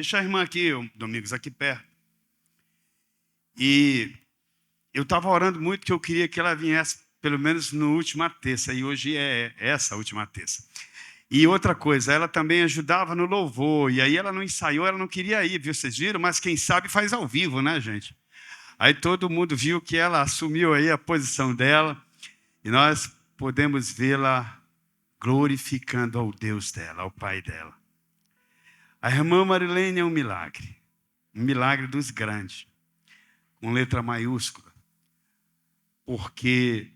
Deixa a irmã aqui, o Domingos, aqui perto. E eu estava orando muito que eu queria que ela viesse, pelo menos no última terça, e hoje é essa última terça. E outra coisa, ela também ajudava no louvor, e aí ela não ensaiou, ela não queria ir, viu? Vocês viram? Mas quem sabe faz ao vivo, né, gente? Aí todo mundo viu que ela assumiu aí a posição dela, e nós podemos vê-la glorificando ao Deus dela, ao Pai dela. A irmã Marilene é um milagre dos grandes, com letra maiúscula, porque,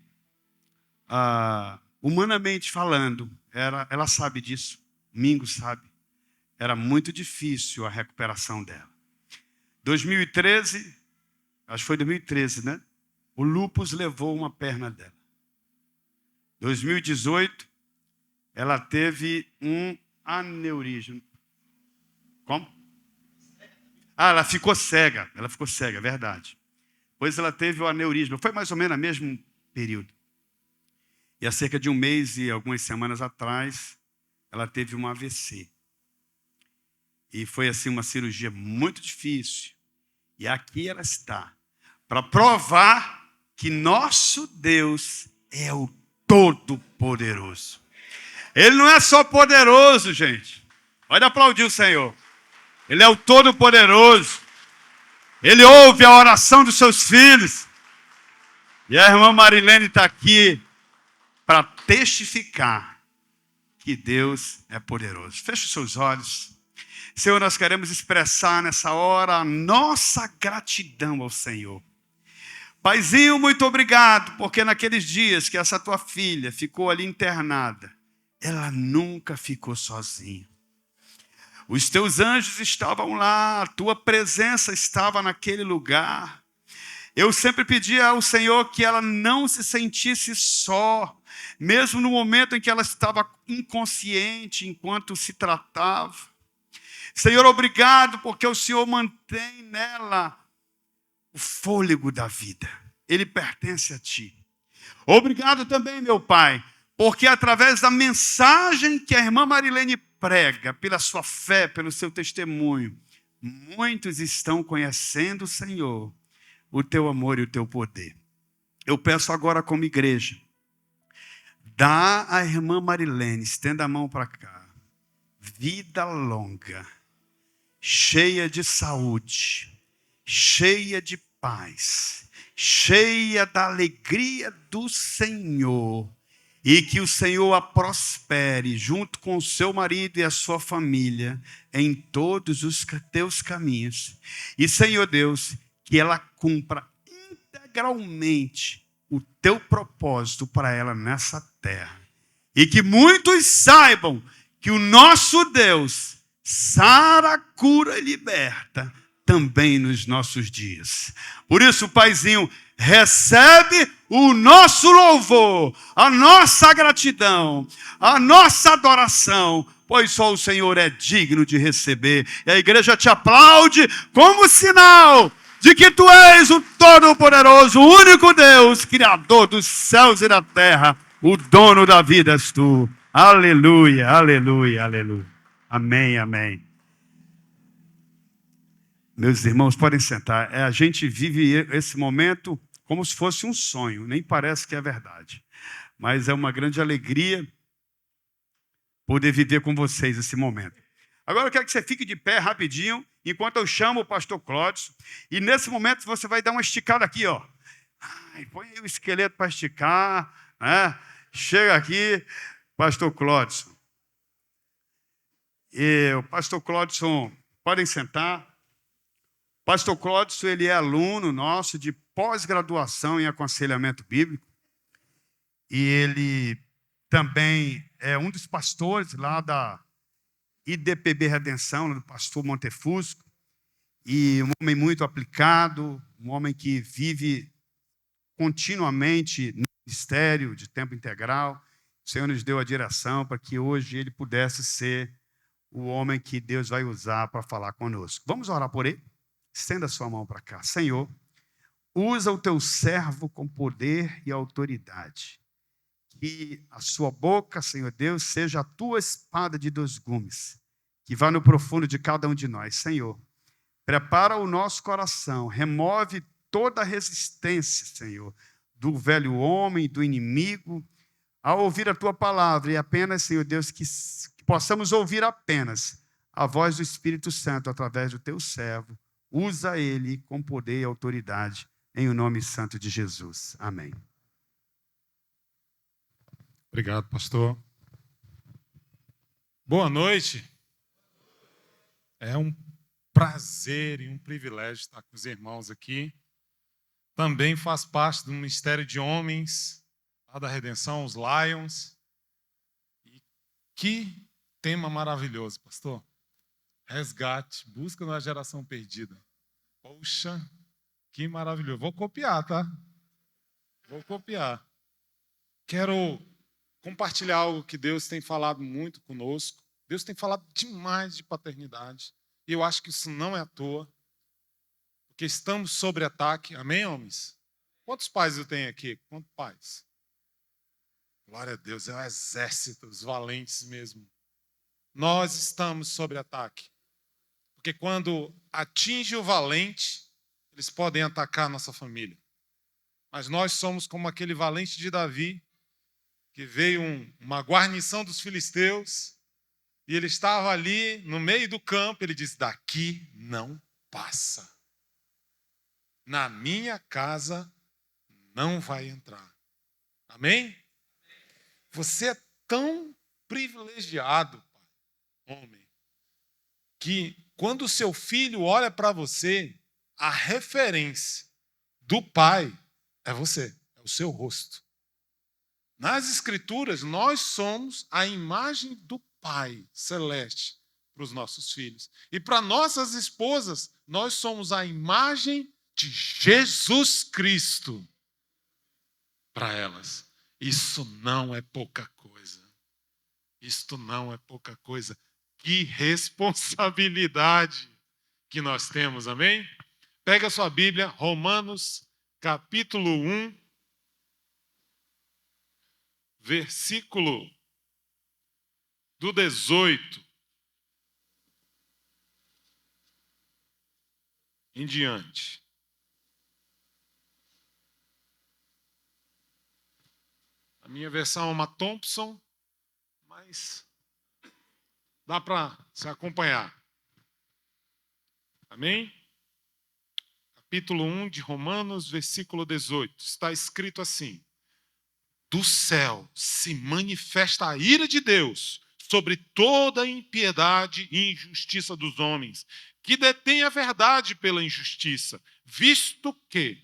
humanamente falando, ela sabe disso, Mingo sabe, era muito difícil a recuperação dela. 2013, acho que foi 2013, né? O lúpus levou uma perna dela. 2018, ela teve um aneurisma. Como? Ela ficou cega, verdade. Pois ela teve o aneurisma, foi mais ou menos no mesmo período. E há cerca de um mês e algumas semanas atrás, ela teve um AVC. E foi assim uma cirurgia muito difícil. E aqui ela está, para provar que nosso Deus é o Todo-Poderoso. Ele não é só poderoso, gente. Pode aplaudir o Senhor. Ele é o Todo-Poderoso. Ele ouve a oração dos seus filhos. E a irmã Marilene está aqui para testificar que Deus é poderoso. Feche os seus olhos. Senhor, nós queremos expressar nessa hora a nossa gratidão ao Senhor. Paizinho, muito obrigado, porque naqueles dias que essa tua filha ficou ali internada, ela nunca ficou sozinha. Os teus anjos estavam lá, a tua presença estava naquele lugar. Eu sempre pedia ao Senhor que ela não se sentisse só, mesmo no momento em que ela estava inconsciente, enquanto se tratava. Senhor, obrigado, porque o Senhor mantém nela o fôlego da vida. Ele pertence a ti. Obrigado também, meu Pai, porque através da mensagem que a irmã Marilene prega, pela sua fé, pelo seu testemunho, muitos estão conhecendo o Senhor, o teu amor e o teu poder. Eu peço agora como igreja, dá à irmã Marilene, estenda a mão para cá, vida longa, cheia de saúde, cheia de paz, cheia da alegria do Senhor, e que o Senhor a prospere junto com o seu marido e a sua família em todos os teus caminhos. E, Senhor Deus, que ela cumpra integralmente o teu propósito para ela nessa terra. E que muitos saibam que o nosso Deus sara, cura e liberta também nos nossos dias. Por isso, Paizinho, recebe o nosso louvor, a nossa gratidão, a nossa adoração, pois só o Senhor é digno de receber. E a igreja te aplaude como sinal de que tu és o Todo-Poderoso, o único Deus, Criador dos céus e da terra, o dono da vida és tu. Aleluia, aleluia, aleluia. Amém, amém. Meus irmãos, podem sentar. A gente vive esse momento como se fosse um sonho, nem parece que é verdade. Mas é uma grande alegria poder viver com vocês esse momento. Agora eu quero que você fique de pé rapidinho, enquanto eu chamo o pastor Clóvis. E nesse momento você vai dar uma esticada aqui, ó. Põe aí o esqueleto para esticar, né? Chega aqui, pastor Clóvis. E o pastor Clóvis, podem sentar. Pastor Clóvis, ele é aluno nosso de pós-graduação em aconselhamento bíblico. E ele também é um dos pastores lá da IDPB Redenção, do pastor Montefusco. E um homem muito aplicado, um homem que vive continuamente no ministério de tempo integral. O Senhor nos deu a direção para que hoje ele pudesse ser o homem que Deus vai usar para falar conosco. Vamos orar por ele? Estenda a sua mão para cá. Senhor, usa o teu servo com poder e autoridade. Que a sua boca, Senhor Deus, seja a tua espada de 2 gumes. que vá no profundo de cada um de nós. Senhor, prepara o nosso coração, remove toda a resistência, Senhor, do velho homem, do inimigo, ao ouvir a Tua palavra, e apenas, Senhor Deus, que possamos ouvir apenas a voz do Espírito Santo através do Teu servo. Usa ele com poder e autoridade, em o nome santo de Jesus. Amém. Obrigado, pastor. Boa noite. É um prazer e um privilégio estar com os irmãos aqui. Também faz parte do Ministério de Homens, lá da Redenção, os Lions. E que tema maravilhoso, pastor. Resgate, busca na geração perdida. Poxa, que maravilhoso. Vou copiar, tá? Vou copiar. Quero compartilhar algo que Deus tem falado muito conosco. Deus tem falado demais de paternidade. E eu acho que isso não é à toa. Porque estamos sob ataque. Amém, homens? Quantos pais eu tenho aqui? Quantos pais? Glória a Deus, é o exército, os valentes mesmo. Nós estamos sob ataque. Porque quando atinge o valente, eles podem atacar a nossa família. Mas nós somos como aquele valente de Davi, que veio uma guarnição dos filisteus, e ele estava ali no meio do campo, ele disse, daqui não passa. Na minha casa não vai entrar. Amém? Você é tão privilegiado, pai, homem, que quando o seu filho olha para você, a referência do pai é você, é o seu rosto. Nas Escrituras, nós somos a imagem do Pai Celeste para os nossos filhos. E para nossas esposas, nós somos a imagem de Jesus Cristo para elas. Isso não é pouca coisa. Isto não é pouca coisa. Que responsabilidade que nós temos, amém? Pega a sua Bíblia, Romanos, capítulo 1, versículo do 18 em diante. A minha versão é uma Thompson, mas dá para se acompanhar. Amém? Capítulo 1 de Romanos, versículo 18. Está escrito assim: do céu se manifesta a ira de Deus sobre toda a impiedade e injustiça dos homens, que detêm a verdade pela injustiça, visto que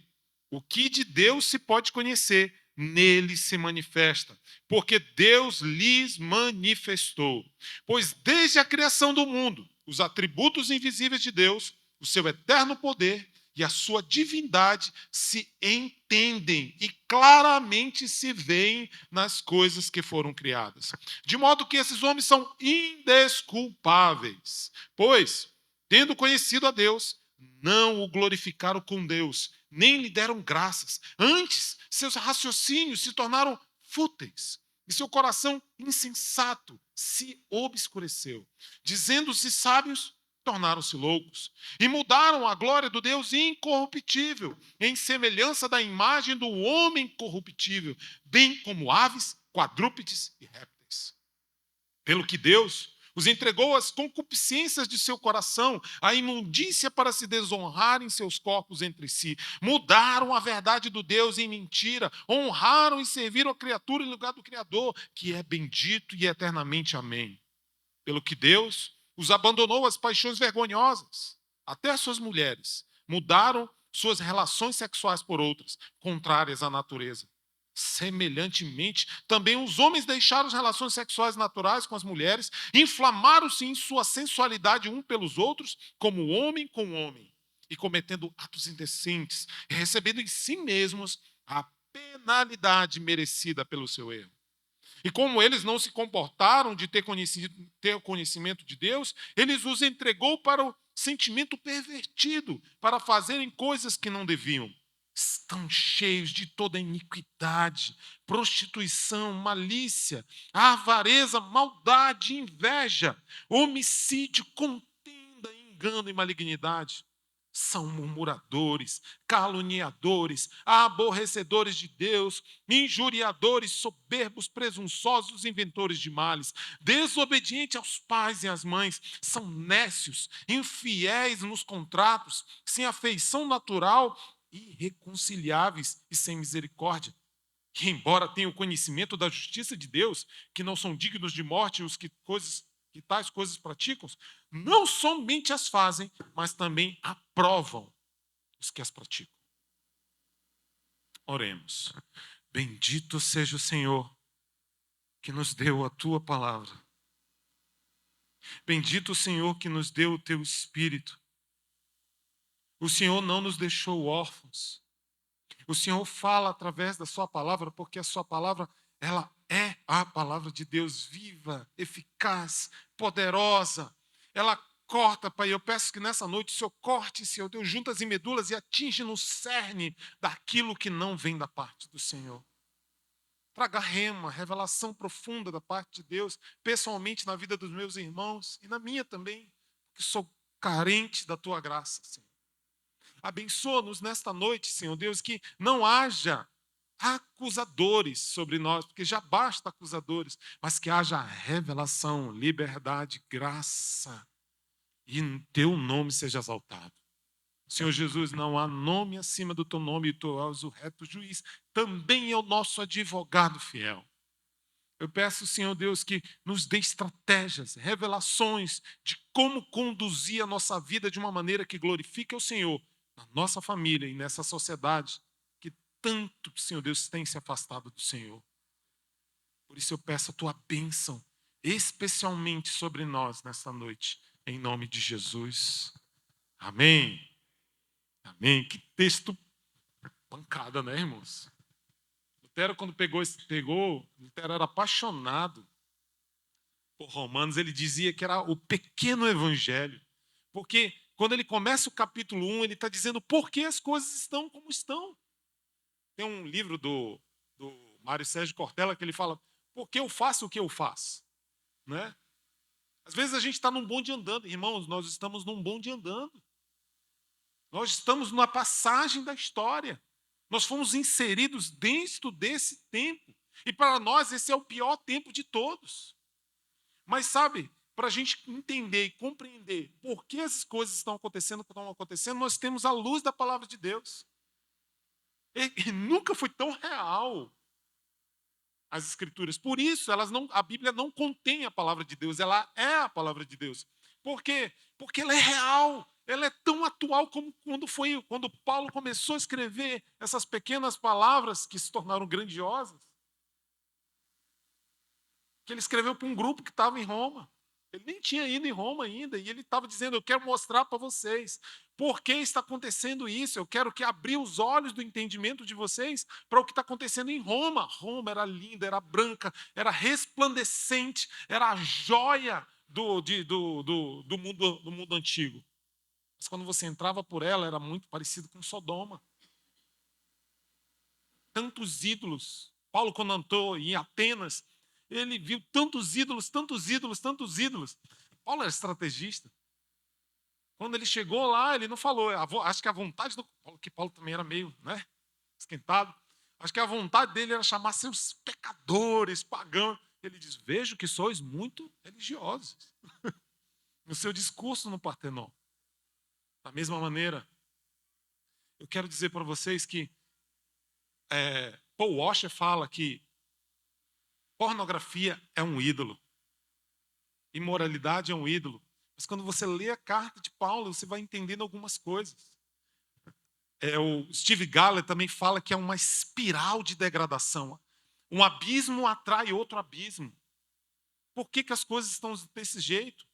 o que de Deus se pode conhecer, nele se manifesta, porque Deus lhes manifestou. Pois desde a criação do mundo, os atributos invisíveis de Deus, o seu eterno poder e a sua divindade se entendem e claramente se veem nas coisas que foram criadas. De modo que esses homens são indesculpáveis, pois, tendo conhecido a Deus, não o glorificaram com Deus, nem lhe deram graças. Antes, seus raciocínios se tornaram fúteis e seu coração insensato se obscureceu. Dizendo-se sábios, tornaram-se loucos e mudaram a glória do Deus incorruptível em semelhança da imagem do homem corruptível, bem como aves, quadrúpedes e répteis. Pelo que Deus os entregou às concupiscências de seu coração, à imundícia para se desonrarem seus corpos entre si. Mudaram a verdade do Deus em mentira, honraram e serviram a criatura em lugar do Criador, que é bendito e eternamente amém. Pelo que Deus os abandonou às paixões vergonhosas, até as suas mulheres mudaram suas relações sexuais por outras, contrárias à natureza. Semelhantemente, também os homens deixaram as relações sexuais naturais com as mulheres, inflamaram-se em sua sensualidade um pelos outros, como homem com homem, e cometendo atos indecentes, recebendo em si mesmos a penalidade merecida pelo seu erro. E como eles não se comportaram de ter o conhecimento de Deus, eles os entregou para o sentimento pervertido, para fazerem coisas que não deviam. estão cheios de toda iniquidade, prostituição, malícia, avareza, maldade, inveja, homicídio, contenda, engano e malignidade. São murmuradores, caluniadores, aborrecedores de Deus, injuriadores, soberbos, presunçosos, inventores de males, desobedientes aos pais e às mães, são nécios, infiéis nos contratos, sem afeição natural, irreconciliáveis e sem misericórdia. Que, embora tenham conhecimento da justiça de Deus, que não são dignos de morte os que tais coisas praticam, não somente as fazem, mas também aprovam os que as praticam. Oremos. Bendito seja o Senhor que nos deu a tua palavra. Bendito o Senhor que nos deu o teu Espírito. O Senhor não nos deixou órfãos. O Senhor fala através da sua palavra, porque a sua palavra, ela é a palavra de Deus viva, eficaz, poderosa. Ela corta, Pai. Eu peço que nessa noite o Senhor corte, Senhor Deus, juntas e medulas e atinge no cerne daquilo que não vem da parte do Senhor. Traga rema, revelação profunda da parte de Deus, pessoalmente na vida dos meus irmãos e na minha também, que sou carente da tua graça, Senhor. Abençoa-nos nesta noite, Senhor Deus, que não haja acusadores sobre nós, porque já basta acusadores, mas que haja revelação, liberdade, graça, e em teu nome seja exaltado. Senhor Jesus, não há nome acima do teu nome, e tu és o reto juiz, também é o nosso advogado fiel. Eu peço, Senhor Deus, que nos dê estratégias, revelações de como conduzir a nossa vida de uma maneira que glorifique o Senhor, na nossa família e nessa sociedade que tanto, Senhor Deus, tem se afastado do Senhor. Por isso eu peço a tua bênção, especialmente sobre nós nesta noite, em nome de Jesus. Amém. Amém. Que texto pancada, né, irmãos? Lutero, quando Lutero era apaixonado por Romanos, ele dizia que era o pequeno evangelho, porque quando ele começa o capítulo 1, ele está dizendo por que as coisas estão como estão. Tem um livro do Mário Sérgio Cortella que ele fala, por que eu faço o que eu faço? Né? Às vezes a gente está num bonde andando, irmãos, nós estamos num bonde andando. Nós estamos numa passagem da história. Nós fomos inseridos dentro desse tempo. E para nós esse é o pior tempo de todos. Mas sabe, para a gente entender e compreender por que essas coisas estão acontecendo, nós temos a luz da palavra de Deus. E nunca foi tão real as Escrituras. Por isso, a Bíblia não contém a palavra de Deus, ela é a palavra de Deus. Por quê? Porque ela é real. Ela é tão atual como quando Paulo começou a escrever essas pequenas palavras que se tornaram grandiosas. Que ele escreveu para um grupo que estava em Roma. Ele nem tinha ido em Roma ainda, e ele estava dizendo, eu quero mostrar para vocês por que está acontecendo isso, eu quero que abrir os olhos do entendimento de vocês para o que está acontecendo em Roma. Roma era linda, era branca, era resplandecente, era a joia do mundo antigo. Mas quando você entrava por ela, era muito parecido com Sodoma. Tantos ídolos. Paulo, quando andou em Atenas, ele viu tantos ídolos, tantos ídolos, tantos ídolos. Paulo era estrategista. Quando ele chegou lá, ele não falou. Acho que a vontade do Paulo, que Paulo também era meio, né, esquentado. Acho que a vontade dele era chamar seus pecadores, pagãos. Ele diz: vejo que sois muito religiosos. No seu discurso no Partenon. Da mesma maneira, eu quero dizer para vocês que Paul Washer fala que pornografia é um ídolo. Imoralidade é um ídolo. Mas quando você lê a carta de Paulo, você vai entendendo algumas coisas. O Steve Galler também fala que é uma espiral de degradação. Um abismo atrai outro abismo. Por que as coisas estão desse jeito?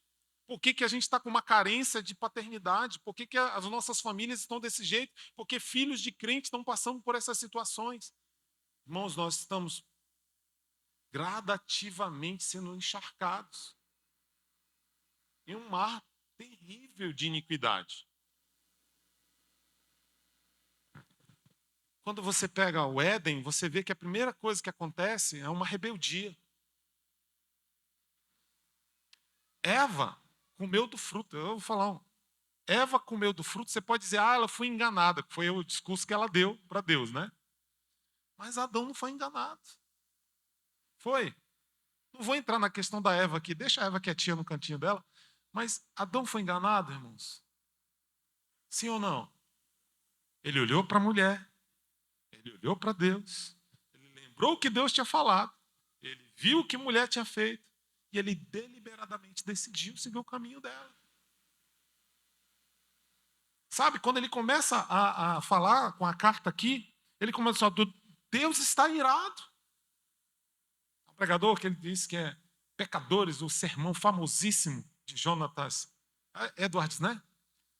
Por que a gente está com uma carência de paternidade? Por que as nossas famílias estão desse jeito? Porque filhos de crentes estão passando por essas situações. Irmãos, nós estamos gradativamente sendo encharcados em um mar terrível de iniquidade. Quando você pega o Éden, você vê que a primeira coisa que acontece é uma rebeldia. Eva comeu do fruto. Eu vou falar Eva comeu do fruto, você pode dizer, ela foi enganada, que foi o discurso que ela deu para Deus, né? Mas Adão não foi enganado. Foi. Não vou entrar na questão da Eva aqui, deixa a Eva quietinha no cantinho dela. Mas Adão foi enganado, irmãos? Sim ou não? Ele olhou para a mulher, ele olhou para Deus, ele lembrou o que Deus tinha falado, ele viu o que a mulher tinha feito, e ele deliberadamente decidiu seguir o caminho dela. Sabe, quando ele começa a falar com a carta aqui, ele começa a dizer, Deus está irado. O pregador que ele diz que é Pecadores, o sermão famosíssimo de Jonatas Edwards, né?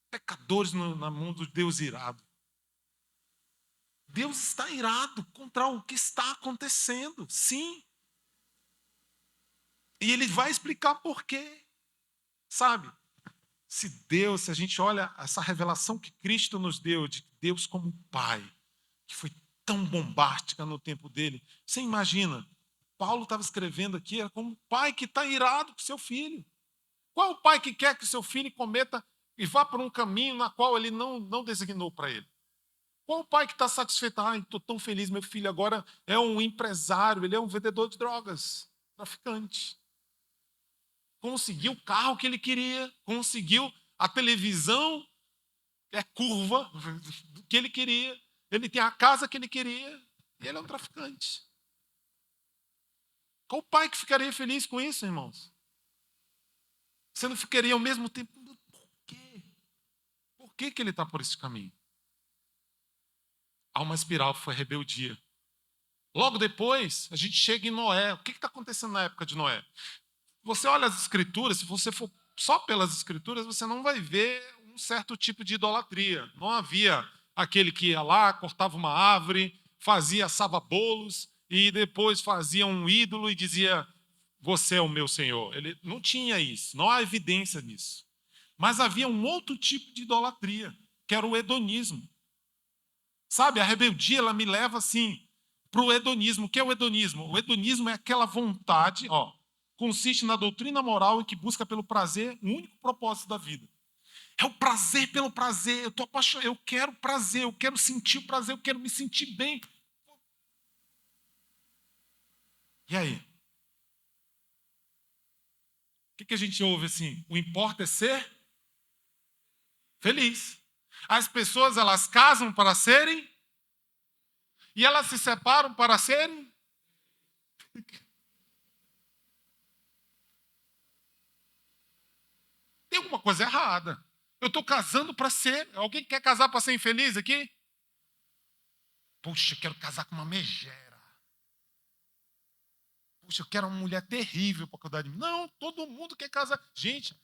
Pecadores no mundo de Deus irado. Deus está irado contra o que está acontecendo, sim. E ele vai explicar por quê. Sabe? Se a gente olha essa revelação que Cristo nos deu, de Deus como Pai, que foi tão bombástica no tempo dele, você imagina, Paulo estava escrevendo aqui, era como um pai que está irado com seu filho. Qual o pai que quer que seu filho cometa e vá por um caminho na qual ele não designou para ele? Qual o pai que está satisfeito? Ai, estou tão feliz, meu filho agora é um empresário, ele é um vendedor de drogas, traficante. Conseguiu o carro que ele queria, conseguiu a televisão curva que ele queria, ele tem a casa que ele queria, e ele é um traficante. Qual pai que ficaria feliz com isso, irmãos? Você não ficaria ao mesmo tempo, por quê? Por que ele está por esse caminho? Há uma espiral que foi rebeldia. Logo depois, a gente chega em Noé. O que está acontecendo na época de Noé? Você olha as escrituras, se você for só pelas escrituras, você não vai ver um certo tipo de idolatria. Não havia aquele que ia lá, cortava uma árvore, fazia, assava bolos e depois fazia um ídolo e dizia, você é o meu Senhor. Ele não tinha isso, não há evidência disso. Mas havia um outro tipo de idolatria, que era o hedonismo. Sabe, a rebeldia ela me leva assim para o hedonismo. O que é o hedonismo? O hedonismo é aquela vontade, consiste na doutrina moral em que busca pelo prazer o único propósito da vida. É o prazer pelo prazer. Eu estou apaixonado, eu quero prazer, eu quero sentir o prazer, eu quero me sentir bem. E aí? O que a gente ouve assim? O importa é ser feliz. As pessoas elas casam para serem e elas se separam para serem. Tem alguma coisa errada. Eu estou casando para ser. Alguém quer casar para ser infeliz aqui? Puxa, eu quero casar com uma megera. Puxa, eu quero uma mulher terrível para cuidar de mim. Não, todo mundo quer casar. Gente,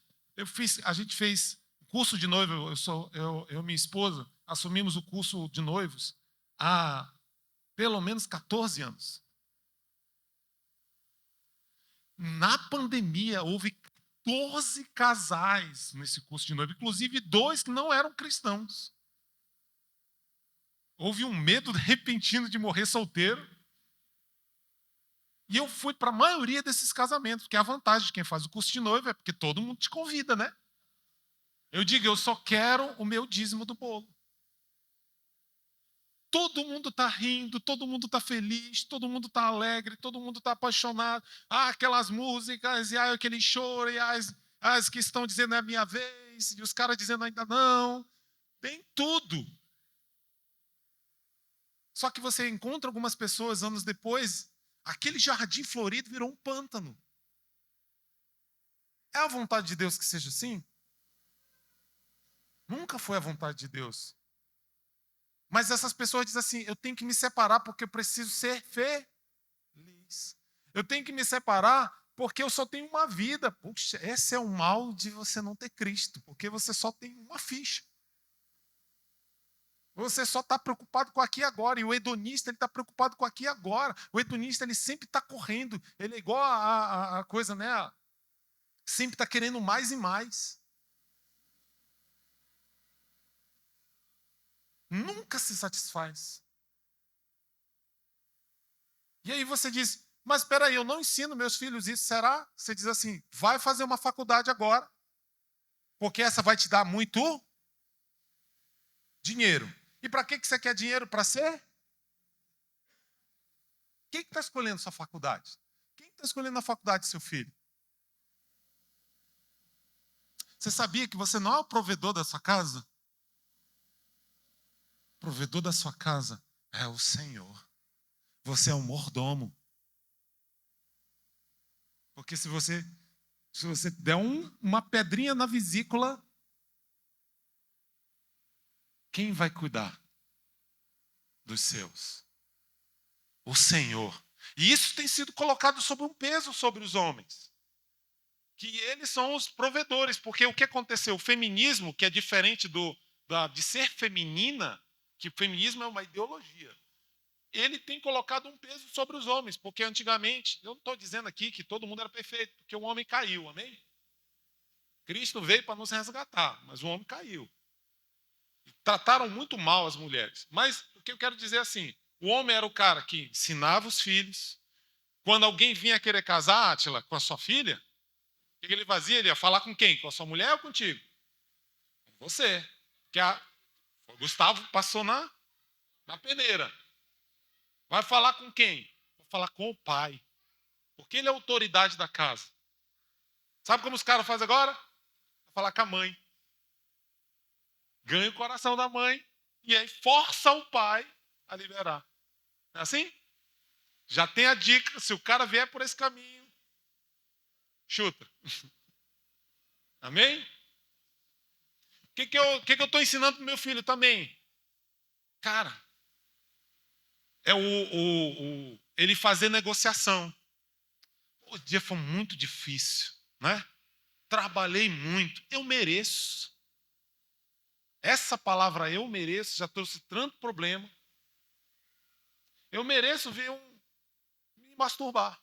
a gente fez curso de noivo. Eu e minha esposa assumimos o curso de noivos há pelo menos 14 anos. Na pandemia, houve 14 casais nesse curso de noivo, inclusive 2 que não eram cristãos. Houve um medo repentino de morrer solteiro. E eu fui para a maioria desses casamentos, porque a vantagem de quem faz o curso de noivo é porque todo mundo te convida, né? Eu digo, eu só quero o meu dízimo do bolo. Todo mundo está rindo, todo mundo está feliz, todo mundo está alegre, todo mundo está apaixonado. Aquelas músicas, e aquele choro, e as que estão dizendo é a minha vez, e os caras dizendo ainda não. Tem tudo. Só que você encontra algumas pessoas anos depois, aquele jardim florido virou um pântano. É a vontade de Deus que seja assim? Nunca foi a vontade de Deus. Mas essas pessoas dizem assim, eu tenho que me separar porque eu preciso ser feliz. Eu tenho que me separar porque eu só tenho uma vida. Puxa, esse é o mal de você não ter Cristo, porque você só tem uma ficha. Você só está preocupado com aqui e agora. E o hedonista, ele está preocupado com aqui e agora. O hedonista, ele sempre está correndo. Ele é igual a coisa, né? Sempre está querendo mais e mais. Nunca se satisfaz. E aí você diz, mas espera aí, eu não ensino meus filhos isso, será? Você diz assim, vai fazer uma faculdade agora, porque essa vai te dar muito dinheiro. E para que você quer dinheiro? Para ser? Quem está escolhendo sua faculdade? Quem está escolhendo a faculdade do seu filho? Você sabia que você não é o provedor da sua casa? O provedor da sua casa é o Senhor. Você é um mordomo. Porque se você der uma pedrinha na vesícula, quem vai cuidar dos seus? O Senhor. E isso tem sido colocado sob um peso sobre os homens. Que eles são os provedores. Porque o que aconteceu? O feminismo, que é diferente de ser feminina, que o feminismo é uma ideologia, ele tem colocado um peso sobre os homens. Porque antigamente, eu não estou dizendo aqui que todo mundo era perfeito, porque o homem caiu, amém? Cristo veio para nos resgatar, mas o homem caiu. Trataram muito mal as mulheres. Mas o que eu quero dizer é assim, o homem era o cara que ensinava os filhos. Quando alguém vinha querer casar, Átila, com a sua filha, o que ele fazia? Ele ia falar com quem? Com a sua mulher ou contigo? Com você. Que o Gustavo passou na peneira. Vai falar com quem? Vai falar com o pai. Porque ele é a autoridade da casa. Sabe como os caras fazem agora? Vai falar com a mãe. Ganha o coração da mãe e aí força o pai a liberar. É assim? Já tem a dica, se o cara vier por esse caminho, chuta. Amém? O que eu estou ensinando para o meu filho também? Cara, é ele fazer negociação. O dia foi muito difícil, né? Trabalhei muito, eu mereço. Essa palavra eu mereço já trouxe tanto problema. Eu mereço me masturbar.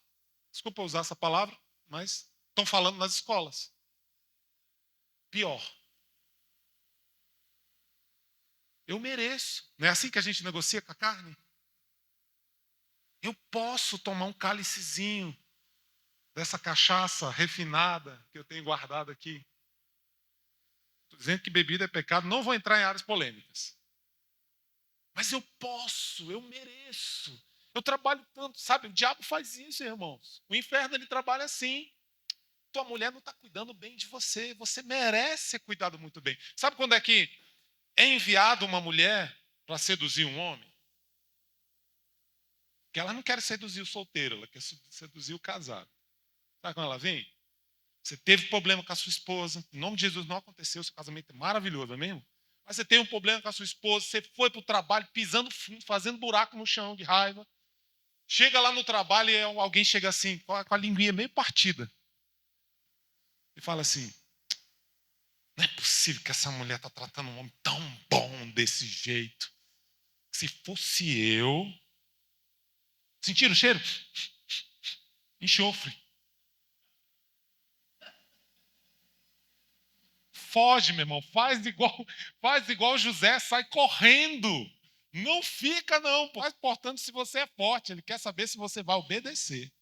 Desculpa usar essa palavra, mas estão falando nas escolas. Pior. Eu mereço. Não é assim que a gente negocia com a carne? Eu posso tomar um cálicezinho dessa cachaça refinada que eu tenho guardado aqui. Estou dizendo que bebida é pecado, não vou entrar em áreas polêmicas. Mas eu posso, eu mereço. Eu trabalho tanto, sabe? O diabo faz isso, irmãos. O inferno, ele trabalha assim. Tua mulher não está cuidando bem de você. Você merece ser cuidado muito bem. Sabe quando é que é enviado uma mulher para seduzir um homem? Porque ela não quer seduzir o solteiro, ela quer seduzir o casado. Sabe quando ela vem? Você teve problema com a sua esposa, em nome de Jesus não aconteceu, seu casamento é maravilhoso, não é mesmo? Mas você tem um problema com a sua esposa, você foi para o trabalho pisando fundo, fazendo buraco no chão de raiva. Chega lá no trabalho e alguém chega assim, com a linguinha meio partida. E fala assim, não é possível que essa mulher está tratando um homem tão bom desse jeito. Se fosse eu... Sentiram o cheiro? Enxofre. Foge, meu irmão. Faz igual José, sai correndo. Não fica, não. Portanto, se você é forte, ele quer saber se você vai obedecer.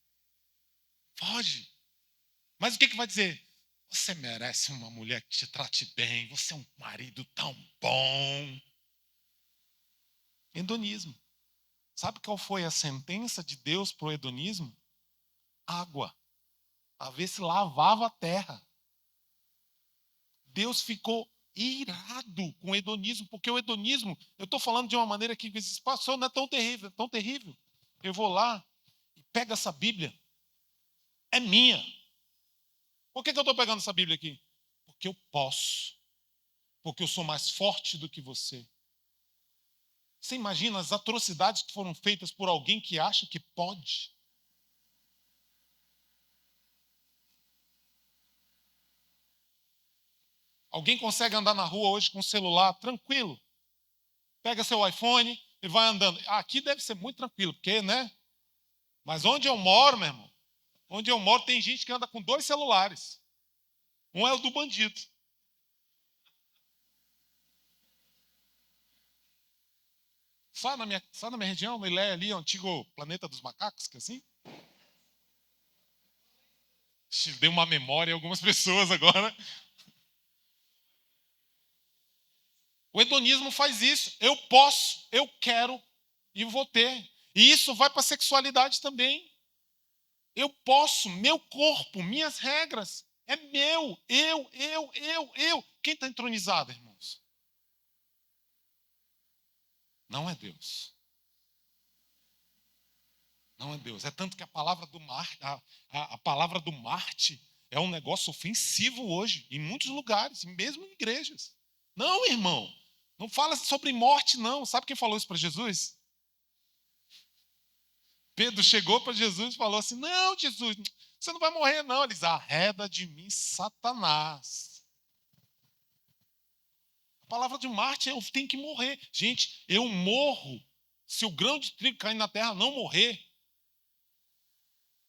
Foge. Mas o que vai dizer? Você merece uma mulher que te trate bem. Você é um marido tão bom. Hedonismo. Sabe qual foi a sentença de Deus para o hedonismo? Água. A ver se lavava a terra. Deus ficou irado com o hedonismo, porque o hedonismo, eu estou falando de uma maneira que esse pastor não é tão terrível, tão terrível. Eu vou lá e pego essa Bíblia, é minha. Por que eu estou pegando essa Bíblia aqui? Porque eu posso, porque eu sou mais forte do que você. Você imagina as atrocidades que foram feitas por alguém que acha que pode? Alguém consegue andar na rua hoje com o celular tranquilo? Pega seu iPhone e vai andando. Aqui deve ser muito tranquilo, porque, né? Mas onde eu moro, meu irmão, onde eu moro tem gente que anda com 2 celulares. Um é o do bandido. só na minha região, no Ilé ali, o antigo planeta dos macacos, que é assim. Dei uma memória a algumas pessoas agora. O hedonismo faz isso. Eu posso, eu quero e vou ter. E isso vai para a sexualidade também. Eu posso, meu corpo, minhas regras. É meu, eu. Quem está entronizado, irmãos? Não é Deus. Não é Deus. É tanto que a palavra do a palavra do Marte é um negócio ofensivo hoje, em muitos lugares, mesmo em igrejas. Não, irmão. Não fala sobre morte, não. Sabe quem falou isso para Jesus? Pedro chegou para Jesus e falou assim: não, Jesus, você não vai morrer, não. Ele diz: arreda de mim, Satanás. A palavra de Marte é: eu tenho que morrer. Gente, eu morro. Se o grão de trigo cair na terra não morrer,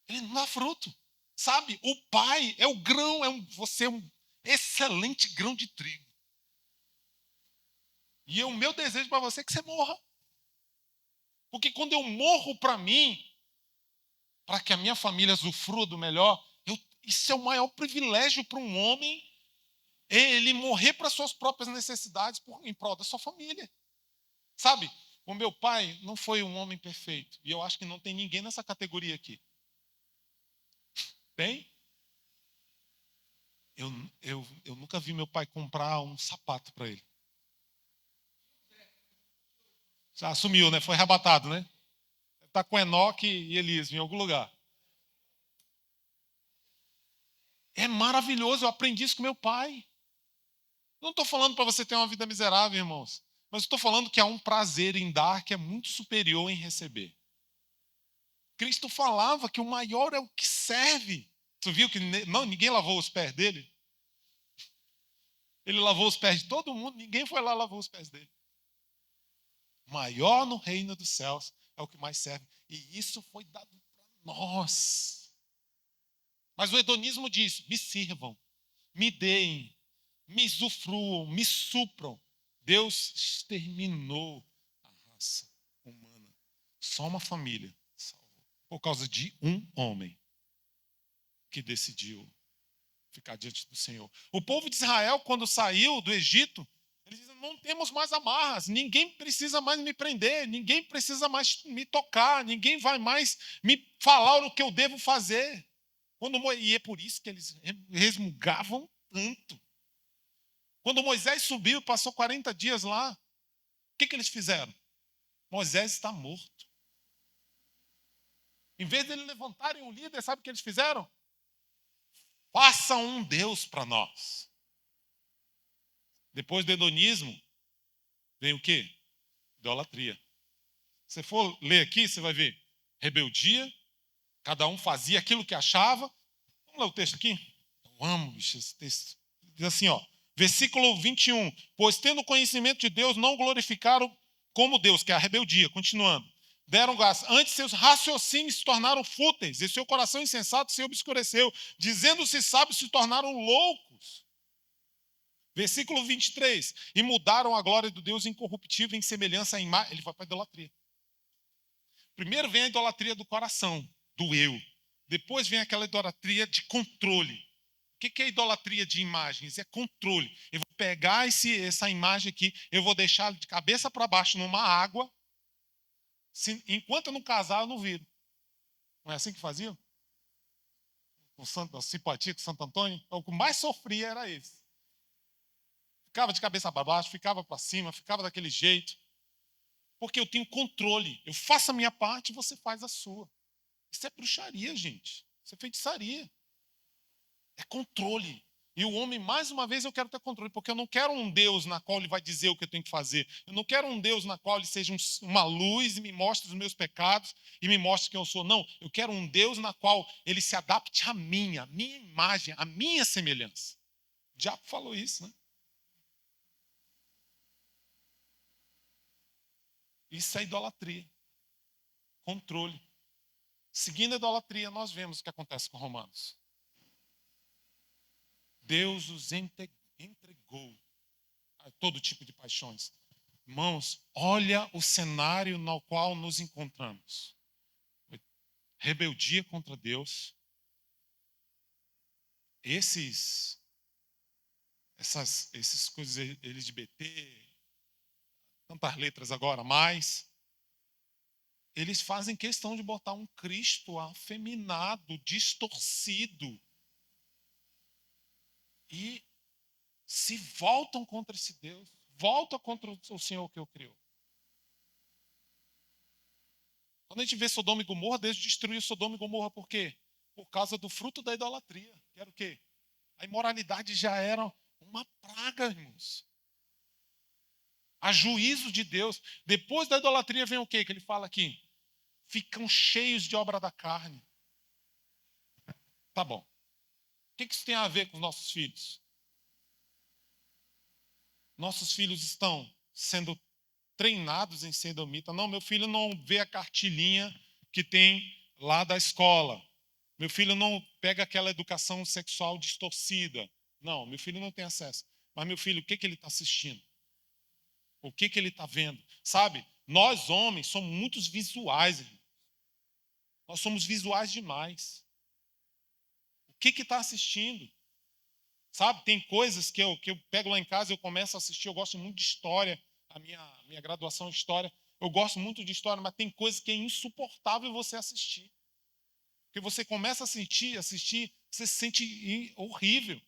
ele não dá fruto. Sabe, o pai é o grão, você é um excelente grão de trigo. E o meu desejo para você é que você morra. Porque quando eu morro para mim, para que a minha família usufrua do melhor, isso é o maior privilégio para um homem, ele morrer para suas próprias necessidades em prol da sua família. Sabe, o meu pai não foi um homem perfeito, e eu acho que não tem ninguém nessa categoria aqui. Tem? Eu nunca vi meu pai comprar um sapato para ele. Já assumiu, né? Foi arrebatado, né? Está com Enoque e Elias em algum lugar. É maravilhoso, eu aprendi isso com meu pai. Não estou falando para você ter uma vida miserável, irmãos. Mas estou falando que há um prazer em dar que é muito superior em receber. Cristo falava que o maior é o que serve. Tu viu que ninguém lavou os pés dele? Ele lavou os pés de todo mundo, ninguém foi lá e lavou os pés dele. O maior no reino dos céus é o que mais serve. E isso foi dado para nós. Mas o hedonismo diz: me sirvam, me deem, me usufruam, me supram. Deus exterminou a raça humana. Só uma família salvou. Por causa de um homem que decidiu ficar diante do Senhor. O povo de Israel, quando saiu do Egito, eles dizem: não temos mais amarras, ninguém precisa mais me prender, ninguém precisa mais me tocar, ninguém vai mais me falar o que eu devo fazer. E é por isso que eles resmungavam tanto. Quando Moisés subiu, passou 40 dias lá, o que eles fizeram? Moisés está morto. Em vez de eles levantarem um líder, sabe o que eles fizeram? Façam um Deus para nós. Depois do hedonismo, vem o quê? Idolatria. Se for ler aqui, você vai ver rebeldia, cada um fazia aquilo que achava. Vamos ler o texto aqui? Eu amo, bicho, esse texto. Diz assim, ó, versículo 21. Pois tendo conhecimento de Deus, não glorificaram como Deus, que é a rebeldia. Continuando. Deram gás. Antes seus raciocínios se tornaram fúteis, e seu coração insensato se obscureceu. Dizendo-se sábios, se tornaram loucos. Versículo 23. E mudaram a glória do Deus incorruptível em semelhança à imagem. Ele vai para a idolatria. Primeiro vem a idolatria do coração, do eu. Depois vem aquela idolatria de controle. O que é idolatria de imagens? É controle. Eu vou pegar essa imagem aqui, eu vou deixar de cabeça para baixo numa água. Enquanto eu não casar, eu não viro. Não é assim que faziam? Com simpatia com Santo Antônio? O que mais sofria era esse. Ficava de cabeça para baixo, ficava para cima, ficava daquele jeito. Porque eu tenho controle. Eu faço a minha parte e você faz a sua. Isso é bruxaria, gente. Isso é feitiçaria. É controle. E o homem, mais uma vez, eu quero ter controle, porque eu não quero um Deus na qual ele vai dizer o que eu tenho que fazer. Eu não quero um Deus na qual ele seja uma luz e me mostre os meus pecados e me mostre quem eu sou. Não, eu quero um Deus na qual ele se adapte a minha imagem, a minha semelhança. O diabo falou isso, né? Isso é idolatria. Controle. Seguindo a idolatria, nós vemos o que acontece com Romanos. Deus os entregou a todo tipo de paixões. Irmãos, olha o cenário no qual nos encontramos. Rebeldia contra Deus. Essas coisas LGBT, tantas letras agora, mais, eles fazem questão de botar um Cristo afeminado, distorcido. E se voltam contra esse Deus, voltam contra o Senhor que o criou. Quando a gente vê Sodoma e Gomorra, Deus destruiu Sodoma e Gomorra por quê? Por causa do fruto da idolatria. Que era o quê? A imoralidade já era uma praga, irmãos. A juízo de Deus. Depois da idolatria vem o quê que ele fala aqui? Ficam cheios de obra da carne. Tá bom. O que isso tem a ver com os nossos filhos? Nossos filhos estão sendo treinados em ser sodomita. Não, meu filho não vê a cartilhinha que tem lá da escola. Meu filho não pega aquela educação sexual distorcida. Não, meu filho não tem acesso. Mas meu filho, o que ele está assistindo? O que ele está vendo? Sabe, nós homens somos muito visuais, irmão. Nós somos visuais demais. O que está assistindo? Sabe, tem coisas que eu pego lá em casa, eu começo a assistir, eu gosto muito de história, a minha graduação em história, eu gosto muito de história, mas tem coisas que é insuportável você assistir. Porque você começa a assistir, você se sente horrível.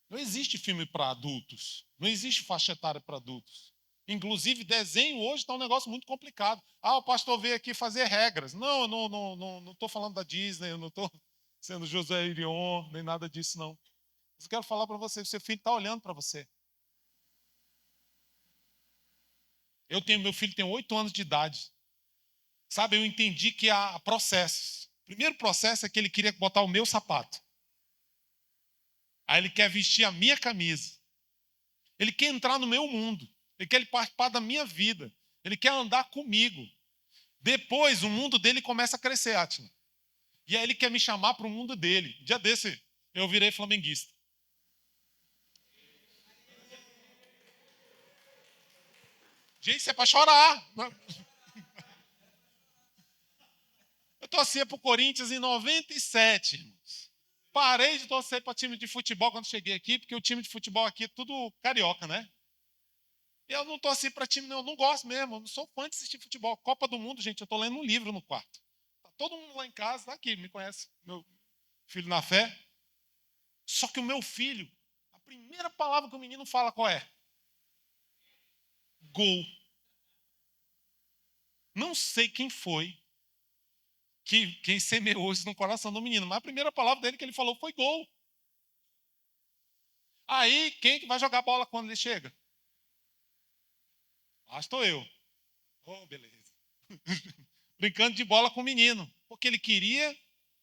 Não existe filme para adultos, não existe faixa etária para adultos. Inclusive, desenho hoje está um negócio muito complicado. Ah, o pastor veio aqui fazer regras. Não, eu não estou falando da Disney, eu não estou sendo José Irion, nem nada disso, não. Mas eu quero falar para você, o seu filho está olhando para você. Meu filho tem 8 anos de idade. Sabe, eu entendi que há processos. O primeiro processo é que ele queria botar o meu sapato. Aí ele quer vestir a minha camisa. Ele quer entrar no meu mundo. Ele quer participar da minha vida. Ele quer andar comigo. Depois, o mundo dele começa a crescer, Átila. E aí ele quer me chamar para o mundo dele. Dia desse, eu virei flamenguista. Gente, isso é para chorar. Eu torcia para o Corinthians em 97, irmãos. Parei de torcer para time de futebol quando cheguei aqui, porque o time de futebol aqui é tudo carioca, né? Eu não torci para time, não. Eu não gosto mesmo. Eu não sou fã de assistir futebol. Copa do Mundo, gente, eu estou lendo um livro no quarto. Tá todo mundo lá em casa, tá aqui, me conhece. Meu filho na fé. Só que o meu filho, a primeira palavra que o menino fala qual é? Gol. Não sei quem foi quem semeou isso no coração do menino, mas a primeira palavra dele que ele falou foi gol. Aí, quem que vai jogar bola quando ele chega? Ah, estou eu. Oh, beleza. Brincando de bola com o menino, porque ele queria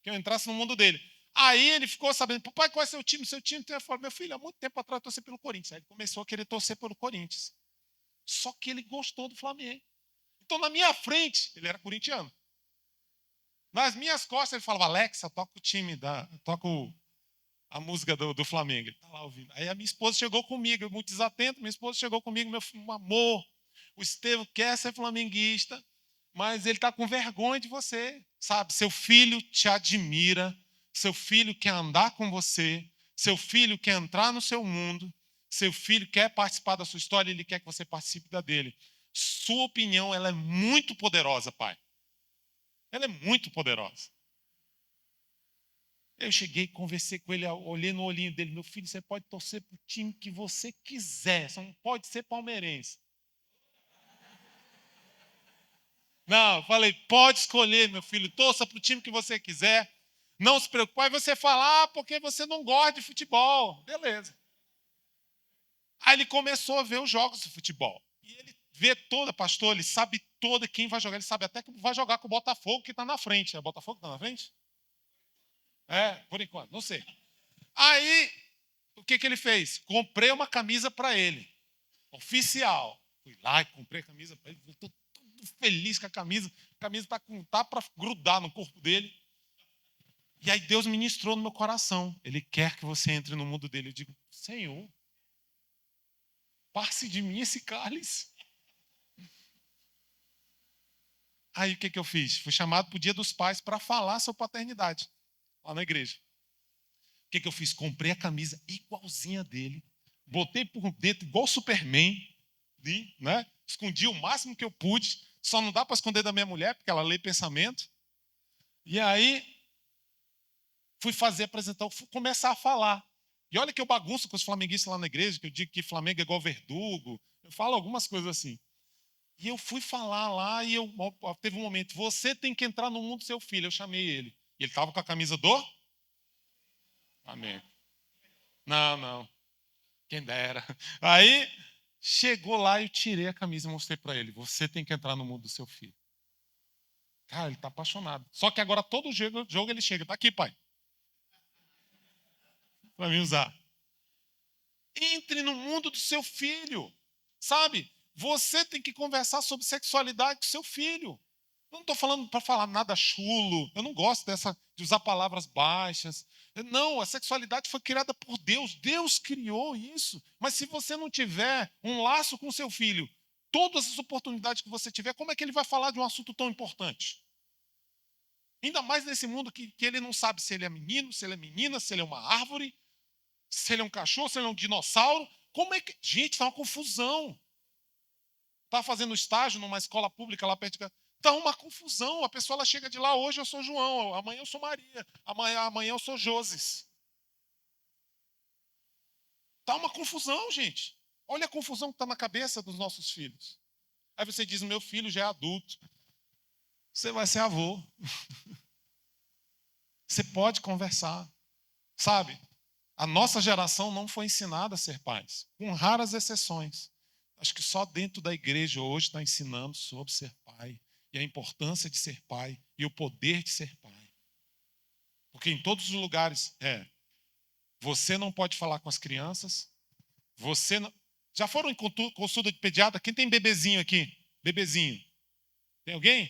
que eu entrasse no mundo dele. Aí ele ficou sabendo, papai, qual é seu time? Seu time tem. Eu falei, meu filho, há muito tempo atrás eu torci pelo Corinthians. Aí ele começou a querer torcer pelo Corinthians. Só que ele gostou do Flamengo. Então, na minha frente, ele era corintiano. Nas minhas costas, ele falava, Alexa, toca o time, toca a música do Flamengo. Ele está lá ouvindo. Aí a minha esposa chegou comigo, muito desatento, minha esposa chegou comigo, meu filho, amor, o Estevão quer ser flamenguista, mas ele está com vergonha de você. Sabe, seu filho te admira, seu filho quer andar com você, seu filho quer entrar no seu mundo, seu filho quer participar da sua história, ele quer que você participe da dele. Sua opinião, ela é muito poderosa, pai. Ela é muito poderosa. Eu cheguei, conversei com ele, olhei no olhinho dele. Meu filho, você pode torcer para o time que você quiser, só não pode ser palmeirense. Não, eu falei, pode escolher, meu filho, torça para o time que você quiser. Não se preocupe. Aí você fala, porque você não gosta de futebol. Beleza. Aí ele começou a ver os jogos de futebol. E ele vê toda, pastor, ele sabe toda quem vai jogar. Ele sabe até que vai jogar com o Botafogo, que está na frente. É o Botafogo que está na frente? É, por enquanto, não sei. Aí, o que ele fez? Comprei uma camisa para ele, oficial. Fui lá e comprei a camisa para ele. Estou todo feliz com a camisa. A camisa tá para grudar no corpo dele. E aí Deus ministrou no meu coração. Ele quer que você entre no mundo dele. Eu digo, Senhor, passe de mim esse cálice. Aí o que eu fiz? Fui chamado para o Dia dos Pais para falar sobre paternidade, lá na igreja. O que eu fiz? Comprei a camisa igualzinha dele, botei por dentro igual o Superman, né? Escondi o máximo que eu pude, só não dá para esconder da minha mulher, porque ela lê pensamento. E aí, fui apresentar, fui começar a falar. E olha que eu bagunço com os flamenguistas lá na igreja, que eu digo que Flamengo é igual verdugo, eu falo algumas coisas assim. E eu fui falar lá e teve um momento, você tem que entrar no mundo do seu filho. Eu chamei ele. E ele estava com a camisa do? Amém. Não. Quem dera. Aí, chegou lá e eu tirei a camisa e mostrei para ele. Você tem que entrar no mundo do seu filho. Cara, ele está apaixonado. Só que agora todo jogo ele chega. Está aqui, pai. Para me usar. Entre no mundo do seu filho. Sabe? Você tem que conversar sobre sexualidade com seu filho. Eu não estou falando para falar nada chulo. Eu não gosto de usar palavras baixas. Não, a sexualidade foi criada por Deus. Deus criou isso. Mas se você não tiver um laço com seu filho, todas as oportunidades que você tiver, como é que ele vai falar de um assunto tão importante? Ainda mais nesse mundo que ele não sabe se ele é menino, se ele é menina, se ele é uma árvore, se ele é um cachorro, se ele é um dinossauro. Como é que... Gente, está uma confusão. Estava fazendo estágio numa escola pública lá perto de casa. Está uma confusão. A pessoa ela chega de lá, hoje eu sou João, amanhã eu sou Maria, amanhã eu sou Joses. Está uma confusão, gente. Olha a confusão que está na cabeça dos nossos filhos. Aí você diz, meu filho já é adulto. Você vai ser avô. Você pode conversar. Sabe, a nossa geração não foi ensinada a ser pais, com raras exceções. Acho que só dentro da igreja hoje está ensinando sobre ser pai. E a importância de ser pai e o poder de ser pai. Porque em todos os lugares você não pode falar com as crianças, você não... Já foram em consulta de pediatra? Quem tem bebezinho aqui? Bebezinho. Tem alguém?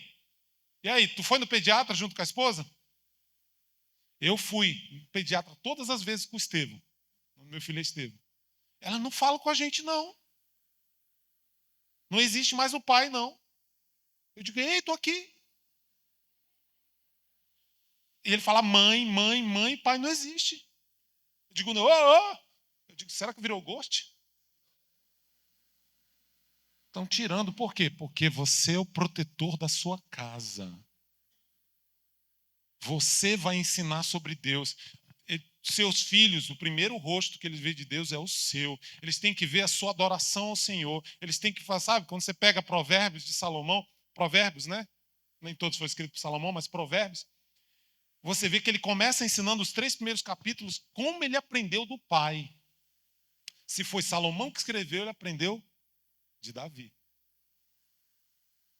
E aí, tu foi no pediatra junto com a esposa? Eu fui no pediatra todas as vezes com o Estevão. Meu filho é Estevão. Ela não fala com a gente, não. Não existe mais o pai, não. Eu digo, ei, estou aqui. E ele fala, mãe, pai não existe. Eu digo, não, Eu digo, será que virou ghost? Estão tirando, por quê? Porque você é o protetor da sua casa. Você vai ensinar sobre Deus. Seus filhos, o primeiro rosto que eles veem de Deus é o seu. Eles têm que ver a sua adoração ao Senhor. Eles têm que fazer, sabe, quando você pega Provérbios de Salomão, Provérbios, né? Nem todos foram escritos por Salomão, mas Provérbios. Você vê que ele começa ensinando os 3 primeiros capítulos como ele aprendeu do pai. Se foi Salomão que escreveu, ele aprendeu de Davi.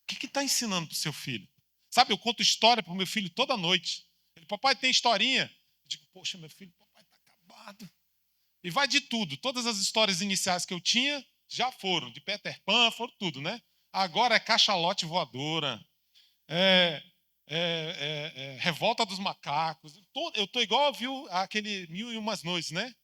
O que está ensinando para o seu filho? Sabe, eu conto história para o meu filho toda noite. Ele, papai, tem historinha? Eu digo, poxa, meu filho, papai está acabado. E vai de tudo. Todas as histórias iniciais que eu tinha já foram. De Peter Pan, foram tudo, né? Agora é cachalote voadora. Revolta dos macacos. Eu estou igual viu aquele 1001 Noites, né?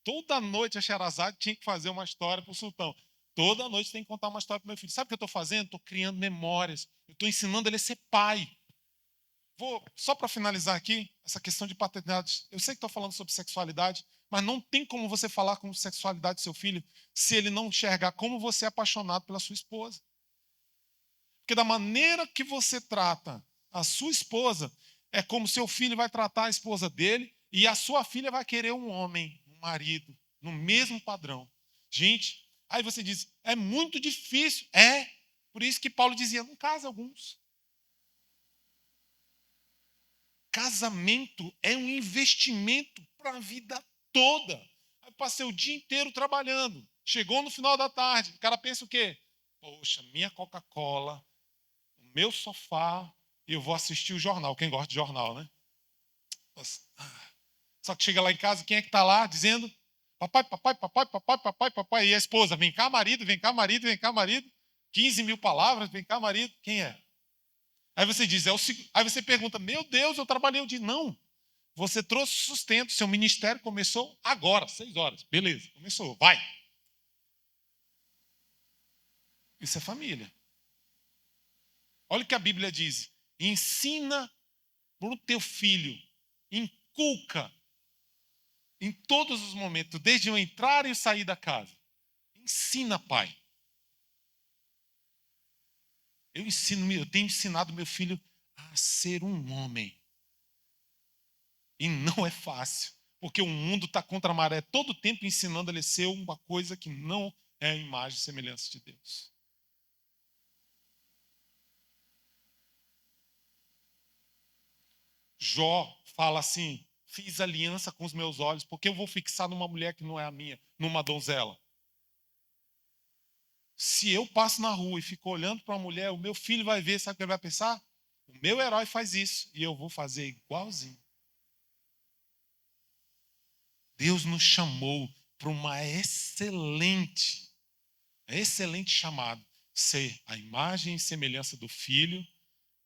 Toda noite a Sherazade tinha que fazer uma história para o sultão. Toda noite tem que contar uma história para o meu filho. Sabe o que eu estou fazendo? Estou criando memórias. Eu estou ensinando ele a ser pai. Só para finalizar aqui, essa questão de paternidade. Eu sei que estou falando sobre sexualidade, mas não tem como você falar com sexualidade do seu filho se ele não enxergar como você é apaixonado pela sua esposa. Porque da maneira que você trata a sua esposa, é como seu filho vai tratar a esposa dele e a sua filha vai querer um homem, um marido, no mesmo padrão. Gente, aí você diz, é muito difícil. Por isso que Paulo dizia, não casa alguns. Casamento é um investimento para a vida toda. Eu passei o dia inteiro trabalhando. Chegou no final da tarde, o cara pensa o quê? Poxa, minha Coca-Cola, o meu sofá, e eu vou assistir o jornal. Quem gosta de jornal, né? Só que chega lá em casa, quem é que está lá dizendo? Papai. E a esposa, vem cá, marido, vem cá, marido, vem cá, marido. 15 mil palavras, vem cá, marido. Quem é? Aí você diz, aí você pergunta, meu Deus, eu trabalhei o dia. Não, você trouxe sustento, seu ministério começou agora, 6 horas. Beleza, começou, vai. Isso é família. Olha o que a Bíblia diz. Ensina para o teu filho, inculca em todos os momentos, desde o entrar e o sair da casa. Ensina, pai. Eu tenho ensinado meu filho a ser um homem. E não é fácil, porque o mundo está contra a maré todo o tempo ensinando ele a ser uma coisa que não é a imagem e semelhança de Deus. Jó fala assim: fiz aliança com os meus olhos, porque eu vou fixar numa mulher que não é a minha, numa donzela. Se eu passo na rua e fico olhando para uma mulher, o meu filho vai ver, sabe o que ele vai pensar? O meu herói faz isso e eu vou fazer igualzinho. Deus nos chamou para uma excelente chamado, ser a imagem e semelhança do Filho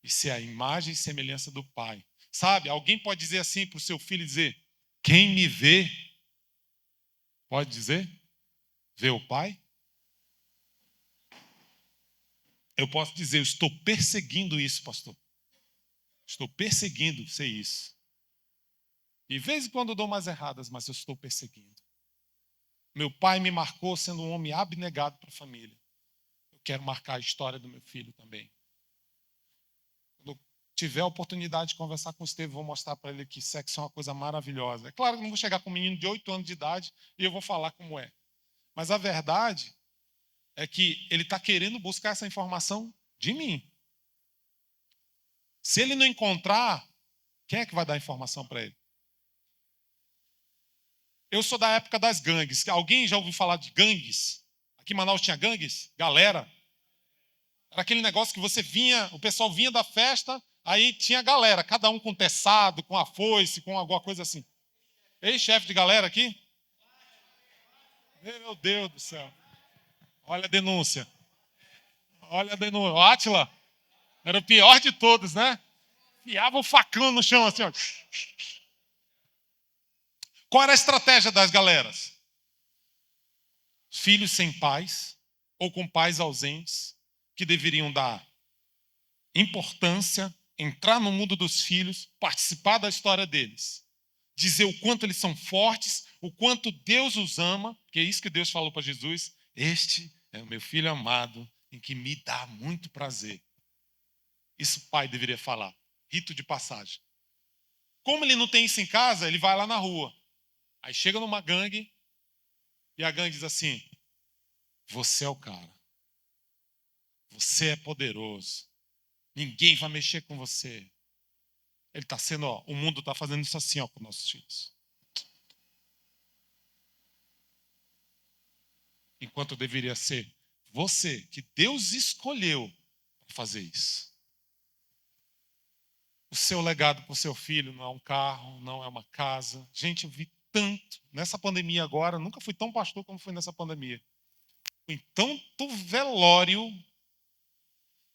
e ser a imagem e semelhança do Pai. Sabe, alguém pode dizer assim para o seu filho, dizer, quem me vê, pode dizer, vê o Pai? Eu posso dizer, eu estou perseguindo isso, pastor. Estou perseguindo ser isso. E de vez em quando eu dou umas erradas, mas eu estou perseguindo. Meu pai me marcou sendo um homem abnegado para a família. Eu quero marcar a história do meu filho também. Quando eu tiver a oportunidade de conversar com o Estevão, vou mostrar para ele que sexo é uma coisa maravilhosa. É claro que eu não vou chegar com um menino de 8 anos de idade e eu vou falar como é. Mas a verdade é que ele está querendo buscar essa informação de mim. Se ele não encontrar, quem é que vai dar a informação para ele? Eu sou da época das gangues. Alguém já ouviu falar de gangues? Aqui em Manaus tinha gangues? Galera. Era aquele negócio que você vinha, o pessoal vinha da festa, aí tinha galera, cada um com teçado, com a foice, com alguma coisa assim. Ei, chefe de galera aqui? Meu Deus do céu. Olha a denúncia. Olha a denúncia. O Átila era o pior de todos, né? Fiava o facão no chão assim, ó. Qual era a estratégia das galeras? Filhos sem pais ou com pais ausentes que deveriam dar importância, entrar no mundo dos filhos, participar da história deles, dizer o quanto eles são fortes, o quanto Deus os ama, que é isso que Deus falou para Jesus: este é o meu filho amado, em que me dá muito prazer. Isso o pai deveria falar, rito de passagem. Como ele não tem isso em casa, ele vai lá na rua. Aí chega numa gangue e a gangue diz assim: você é o cara, você é poderoso, ninguém vai mexer com você. Ele está sendo, ó, o mundo está fazendo isso assim, ó, com nossos filhos. Enquanto deveria ser você, que Deus escolheu para fazer isso. O seu legado para o seu filho não é um carro, não é uma casa. Gente, eu vi tanto, nessa pandemia agora, nunca fui tão pastor como fui nessa pandemia. Fui em tanto velório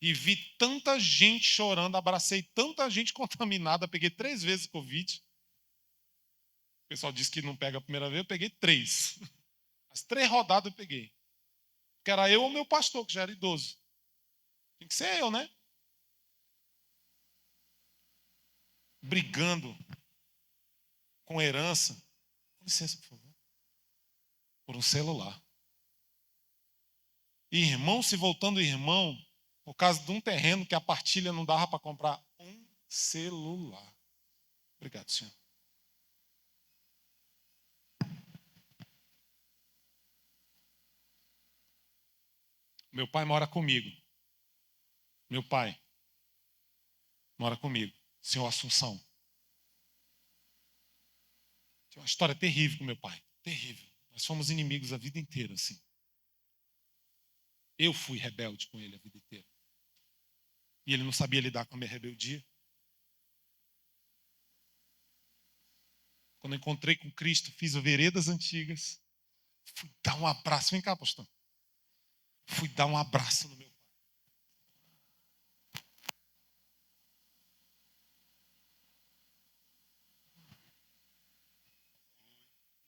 e vi tanta gente chorando, abracei tanta gente contaminada, peguei 3 vezes Covid. O pessoal disse que não pega a primeira vez, eu peguei 3. As 3 rodadas eu peguei. Que era eu ou meu pastor, que já era idoso. Tem que ser eu, né? Brigando com herança. Com licença, por favor. Por um celular. Irmão se voltando irmão, por causa de um terreno que a partilha não dava para comprar um celular. Obrigado, senhor. Meu pai mora comigo. Meu pai mora comigo. Senhor Assunção. Tinha uma história terrível com meu pai. Terrível. Nós fomos inimigos a vida inteira, assim. Eu fui rebelde com ele a vida inteira. E ele não sabia lidar com a minha rebeldia. Quando eu encontrei com Cristo, fiz veredas antigas. Fui dar um abraço. Vem cá, pastor. Fui dar um abraço no meu pai.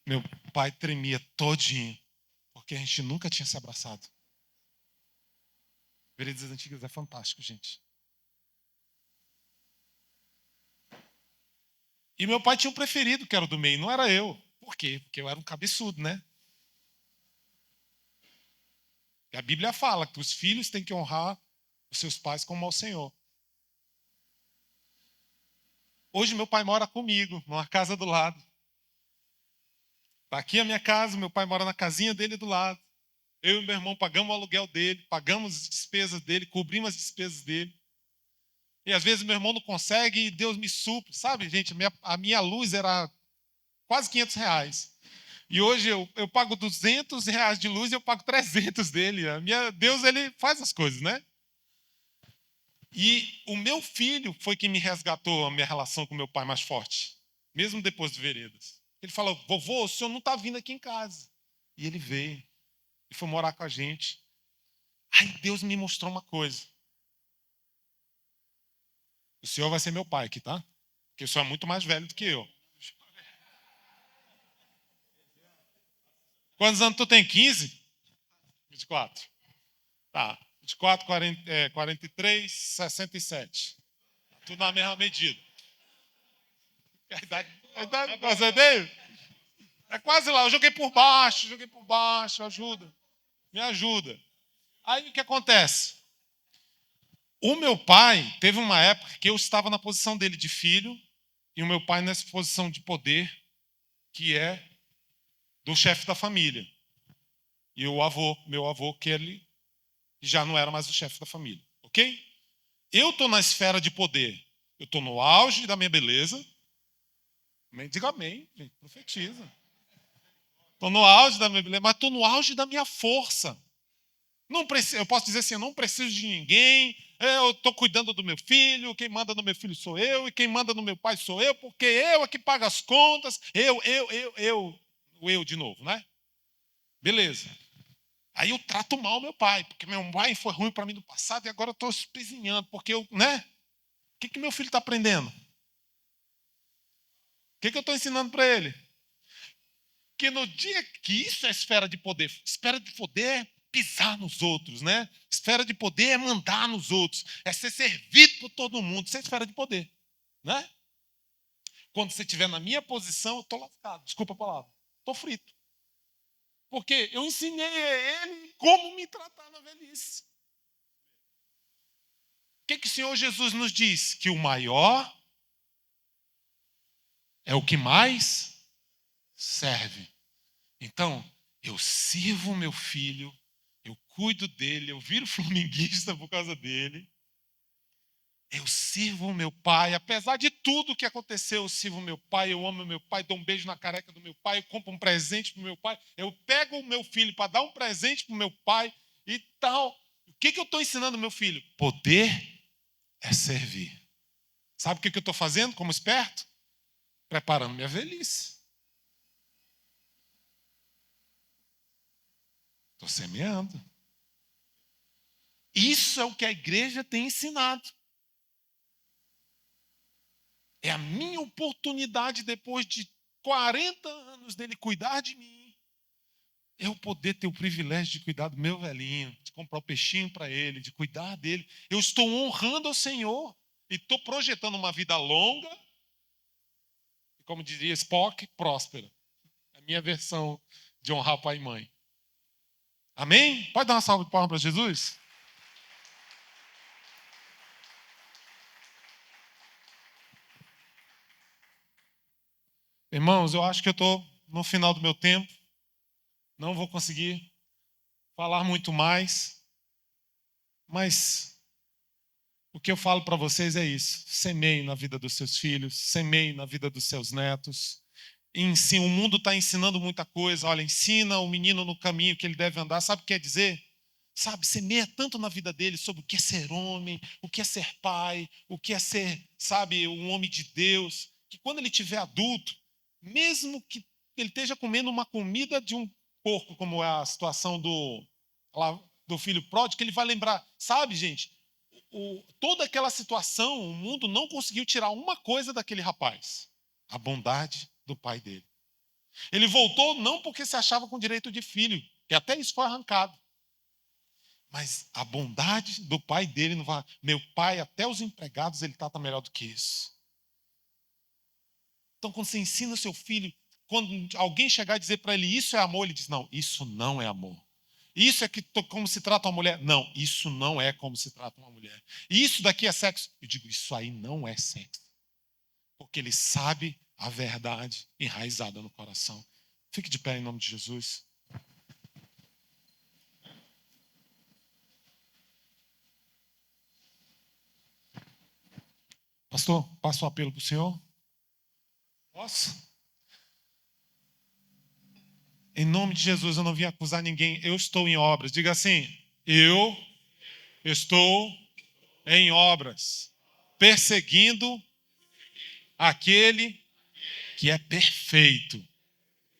Meu pai tremia todinho, porque a gente nunca tinha se abraçado. Veredas Antigas é fantástico, gente. E meu pai tinha um preferido, que era o do meio, não era eu. Por quê? Porque eu era um cabeçudo, né? E a Bíblia fala que os filhos têm que honrar os seus pais como ao Senhor. Hoje meu pai mora comigo, numa casa do lado. Está aqui a minha casa, meu pai mora na casinha dele do lado. Eu e meu irmão pagamos o aluguel dele, pagamos as despesas dele, cobrimos as despesas dele. E às vezes meu irmão não consegue e Deus me supre. Sabe, gente, a minha luz era quase R$ 500. E hoje eu pago R$ 200 de luz e eu pago 300 dele. Deus, ele faz as coisas, né? E o meu filho foi quem me resgatou a minha relação com meu pai mais forte, mesmo depois de Veredas. Ele falou: vovô, o senhor não está vindo aqui em casa. E ele veio e foi morar com a gente. Aí Deus me mostrou uma coisa. O senhor vai ser meu pai aqui, tá? Porque o senhor é muito mais velho do que eu. Quantos anos tu tem? 15? 24. Tá. 24, 43, 67. Tudo na mesma medida. A idade do dele é quase lá. Eu joguei por baixo, ajuda. Me ajuda. Aí o que acontece? O meu pai teve uma época que eu estava na posição dele de filho e o meu pai nessa posição de poder, que é do chefe da família. E meu avô, que ele já não era mais o chefe da família. Ok? Eu estou na esfera de poder. Eu estou no auge da minha beleza. Diga amém, gente, profetiza. Estou no auge da minha beleza, mas estou no auge da minha força. Não preciso, eu posso dizer assim, eu não preciso de ninguém, eu estou cuidando do meu filho, quem manda no meu filho sou eu, e quem manda no meu pai sou eu, porque eu é que pago as contas, eu de novo, né? Beleza. Aí eu trato mal meu pai, porque meu pai foi ruim para mim no passado e agora eu estou espezinhando, porque eu, né? O que meu filho está aprendendo? O que eu estou ensinando para ele? Que no dia que isso é esfera de poder é pisar nos outros, né? Esfera de poder é mandar nos outros, é ser servido por todo mundo, isso é esfera de poder, né? Quando você estiver na minha posição, eu estou lascado, desculpa a palavra, estou frito. Porque eu ensinei a ele como me tratar na velhice. O que o Senhor Jesus nos diz? Que o maior é o que mais serve. Então, eu sirvo o meu filho, eu cuido dele, eu viro flamenguista por causa dele. Eu sirvo o meu pai, apesar de tudo que aconteceu, eu sirvo o meu pai, eu amo o meu pai, dou um beijo na careca do meu pai, eu compro um presente para o meu pai, eu pego o meu filho para dar um presente para o meu pai e tal. O que eu estou ensinando ao meu filho? Poder é servir. Sabe o que eu estou fazendo como esperto? Preparando minha velhice. Estou semeando. Isso é o que a igreja tem ensinado. É a minha oportunidade, depois de 40 anos dele cuidar de mim, eu poder ter o privilégio de cuidar do meu velhinho, de comprar o peixinho para ele, de cuidar dele. Eu estou honrando ao Senhor e estou projetando uma vida longa, e como diria Spock, próspera. É a minha versão de honrar pai e mãe. Amém? Pode dar uma salva de palmas para Jesus? Irmãos, eu acho que eu estou no final do meu tempo. Não vou conseguir falar muito mais. Mas o que eu falo para vocês é isso. Semeie na vida dos seus filhos. Semeie na vida dos seus netos. Ensina, o mundo está ensinando muita coisa. Olha, ensina o menino no caminho que ele deve andar. Sabe o que quer dizer? Sabe, semeia tanto na vida dele sobre o que é ser homem, o que é ser pai, o que é ser, sabe, um homem de Deus. Que quando ele tiver adulto, mesmo que ele esteja comendo uma comida de um porco, como é a situação do filho pródigo, que ele vai lembrar, sabe, gente, toda aquela situação, o mundo não conseguiu tirar uma coisa daquele rapaz: a bondade do pai dele. Ele voltou não porque se achava com direito de filho, que até isso foi arrancado, Mas a bondade do pai dele não vai. Meu pai, até os empregados, ele trata melhor do que isso. Então, quando você ensina o seu filho, quando alguém chegar e dizer para ele isso é amor, ele diz: não, isso não é amor. Isso é como se trata uma mulher? Não, isso não é como se trata uma mulher. Isso daqui é sexo? Eu digo: isso aí não é sexo. Porque ele sabe a verdade enraizada no coração. Fique de pé em nome de Jesus. Pastor, passo o apelo para o senhor? Posso? Em nome de Jesus, eu não vim acusar ninguém. Eu estou em obras. Diga assim: eu estou em obras, perseguindo aquele que é perfeito,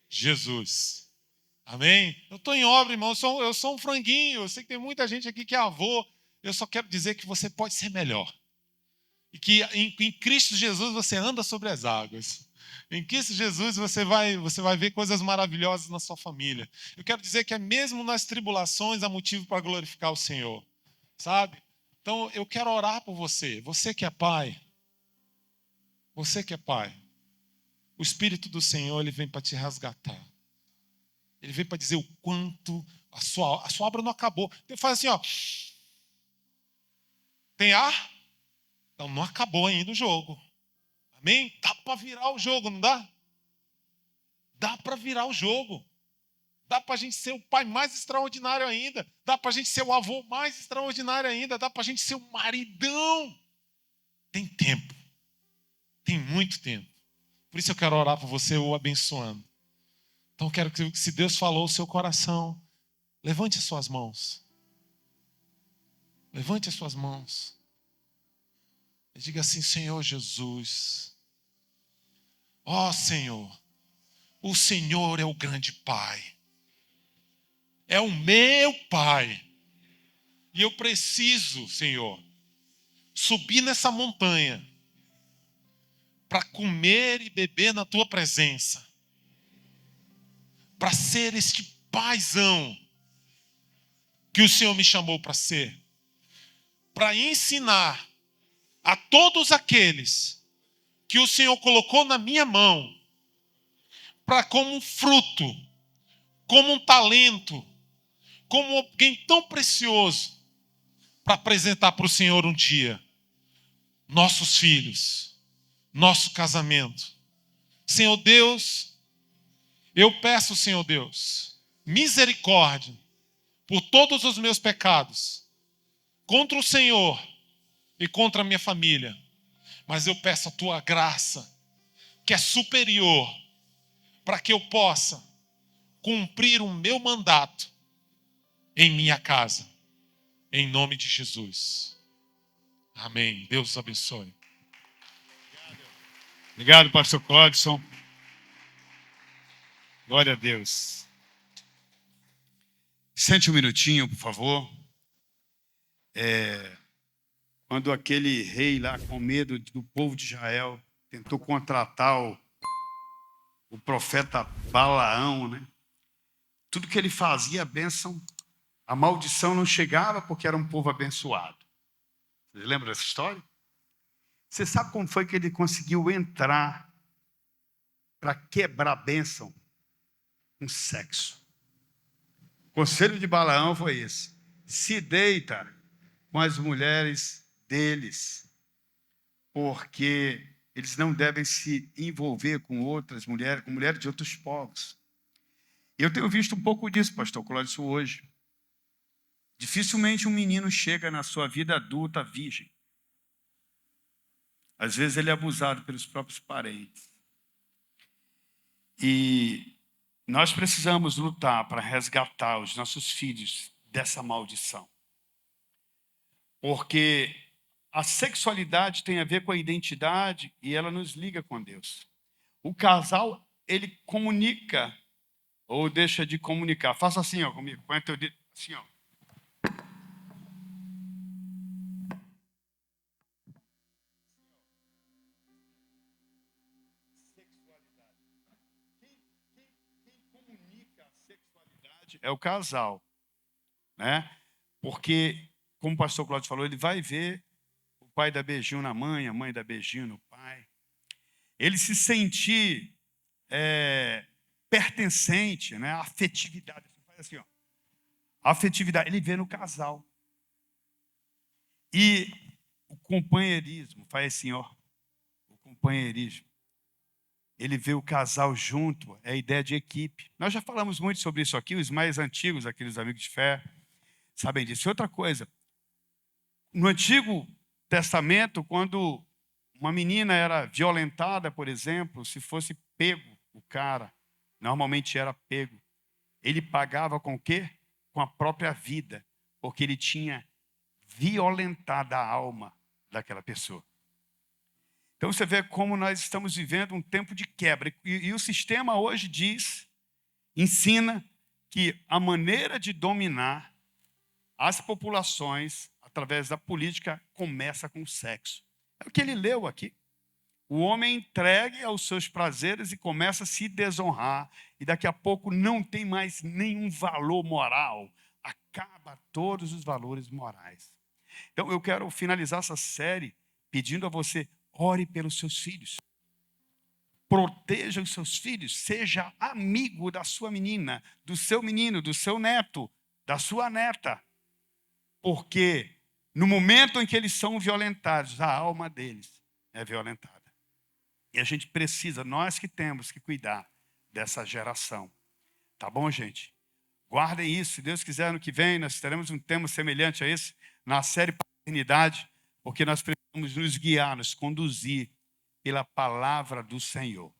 Jesus. Amém? Eu estou em obra, irmão. Eu sou um franguinho. Eu sei que tem muita gente aqui que é avô. Eu só quero dizer que você pode ser melhor. E que em Cristo Jesus você anda sobre as águas. Em Cristo Jesus você vai ver coisas maravilhosas na sua família. Eu quero dizer que é mesmo nas tribulações há motivo para glorificar o Senhor. Sabe? Então eu quero orar por você. Você que é pai. Você que é pai. O Espírito do Senhor, ele vem para te resgatar. Ele vem para dizer o quanto a sua obra não acabou. Ele faz assim, ó. Tem ar? Então não acabou ainda o jogo. Amém? Dá para virar o jogo, não dá? Dá para virar o jogo. Dá para a gente ser o pai mais extraordinário ainda. Dá para a gente ser o avô mais extraordinário ainda. Dá para a gente ser o maridão. Tem tempo. Tem muito tempo. Por isso eu quero orar por você, o abençoando. Então eu quero que, se Deus falou o seu coração, levante as suas mãos. Levante as suas mãos. E diga assim: Senhor Jesus. Ó Senhor. O Senhor é o grande Pai. É o meu Pai. E eu preciso, Senhor, subir nessa montanha para comer e beber na Tua presença. Para ser este paizão que o Senhor me chamou para ser. Para ensinar a todos aqueles que o Senhor colocou na minha mão, para como um fruto, como um talento, como alguém tão precioso, para apresentar para o Senhor um dia nossos filhos, nosso casamento. Senhor Deus, eu peço, Senhor Deus, misericórdia por todos os meus pecados, contra o Senhor e contra a minha família. Mas eu peço a Tua graça, que é superior, para que eu possa cumprir o meu mandato em minha casa. Em nome de Jesus. Amém. Deus os abençoe. Obrigado, pastor Clodson. Glória a Deus. Sente um minutinho, por favor. Quando aquele rei lá, com medo do povo de Israel, tentou contratar o profeta Balaão, né? Tudo que ele fazia, a bênção, a maldição não chegava porque era um povo abençoado. Você lembra dessa história? Você sabe como foi que ele conseguiu entrar para quebrar a bênção? Com sexo. O conselho de Balaão foi esse: se deita com as mulheres deles, porque eles não devem se envolver com outras mulheres, com mulheres de outros povos. Eu tenho visto um pouco disso, pastor Cláudio, hoje. Dificilmente um menino chega na sua vida adulta virgem. Às vezes ele é abusado pelos próprios parentes. E nós precisamos lutar para resgatar os nossos filhos dessa maldição. Porque a sexualidade tem a ver com a identidade e ela nos liga com Deus. O casal, ele comunica ou deixa de comunicar. Faça assim, ó, comigo. Põe teu dedo assim, ó. Quem comunica a sexualidade é o casal, né? Porque, como o pastor Cláudio falou, ele vai ver o pai dar beijinho na mãe, a mãe dar beijinho no pai. Ele se sentir pertencente, né? Afetividade. Faz assim, ó. Afetividade, ele vê no casal. E o companheirismo, faz assim, ó. O companheirismo. Ele vê o casal junto, é a ideia de equipe. Nós já falamos muito sobre isso aqui, os mais antigos, aqueles amigos de fé, sabem disso. E outra coisa, no Antigo Testamento, quando uma menina era violentada, por exemplo, se fosse pego o cara, normalmente era pego, ele pagava com o quê? Com a própria vida, porque ele tinha violentado a alma daquela pessoa. Então você vê como nós estamos vivendo um tempo de quebra. E o sistema hoje ensina que a maneira de dominar as populações através da política começa com o sexo. É o que ele leu aqui. O homem entregue aos seus prazeres e começa a se desonrar. E daqui a pouco não tem mais nenhum valor moral. Acaba todos os valores morais. Então eu quero finalizar essa série pedindo a você: ore pelos seus filhos. Proteja os seus filhos. Seja amigo da sua menina, do seu menino, do seu neto, da sua neta. Porque no momento em que eles são violentados, a alma deles é violentada. E a gente precisa, nós que temos que cuidar dessa geração. Tá bom, gente? Guardem isso. Se Deus quiser, ano que vem, nós teremos um tema semelhante a esse, na série Paternidade, porque nós precisamos nos guiar, nos conduzir pela palavra do Senhor.